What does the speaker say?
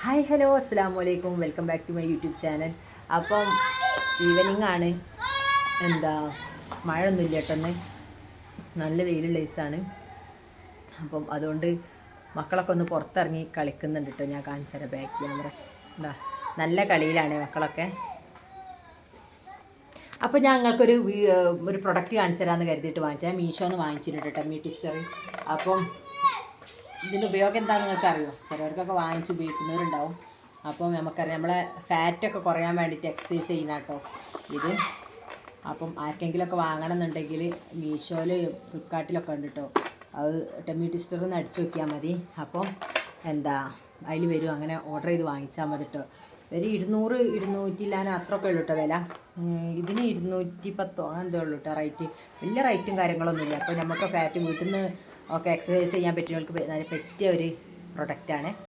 Hi hello അസ്സാം വലൈക്കും welcome back to my YouTube channel. അപ്പം ഈവനിങ് ആണ്. മഴയൊന്നുമില്ല കേട്ടൊന്ന്, നല്ല വെയിലുള്ള ദിവസമാണ്. അപ്പം അതുകൊണ്ട് മക്കളൊക്കെ ഒന്ന് പുറത്തിറങ്ങി കളിക്കുന്നുണ്ട് കേട്ടോ. ഞാൻ കാണിച്ചു തരാം ബാക്ക് ക്യാമറ. നല്ല കളിയിലാണ് മക്കളൊക്കെ. അപ്പോൾ ഞാൻ നിങ്ങൾക്കൊരു പ്രൊഡക്റ്റ് കാണിച്ചു തരാമെന്ന് കരുതിയിട്ട് വാങ്ങിച്ചാൽ മീഷോന്ന് വാങ്ങിച്ചിട്ടുണ്ട് കേട്ടോ, മീ ടിസ്റ്റർ. അപ്പം ഇതിൻ്റെ ഉപയോഗം എന്താണെന്ന് നിങ്ങൾക്ക് അറിയോ? ചിലവർക്കൊക്കെ വാങ്ങിച്ച് ഉപയോഗിക്കുന്നവരുണ്ടാവും. അപ്പം നമുക്കറിയാം, നമ്മളെ ഫാറ്റൊക്കെ കുറയാൻ വേണ്ടിയിട്ട് എക്സസൈസ് ചെയ്യുന്ന കേട്ടോ ഇത്. അപ്പം ആർക്കെങ്കിലുമൊക്കെ വാങ്ങണം എന്നുണ്ടെങ്കിൽ മീഷോയിൽ ഫ്ലിപ്കാർട്ടിലൊക്കെ ഉണ്ട് കേട്ടോ. അത് ടെമ്മി ടിസ്റ്ററിന്ന് അടിച്ചു നോക്കിയാൽ മതി. അപ്പം അതിൽ വരും. അങ്ങനെ ഓർഡർ ചെയ്ത് വാങ്ങിച്ചാൽ മതി കേട്ടോ. ഒരു 200-200 അത്രയൊക്കെ ഉള്ളൂ കേട്ടോ വില. ഇതിന് 210 അങ്ങനത്തെ ഉള്ളൂ കേട്ടോ റേറ്റ്. വലിയ റേറ്റും കാര്യങ്ങളൊന്നുമില്ല. അപ്പോൾ നമുക്ക് ഫാറ്റ് വീട്ടിൽ നിന്ന് ഒക്കെ എക്സസൈസ് ചെയ്യാൻ പറ്റുന്നവർക്ക് പറ്റിയ ഒരു പ്രൊഡക്റ്റാണ്.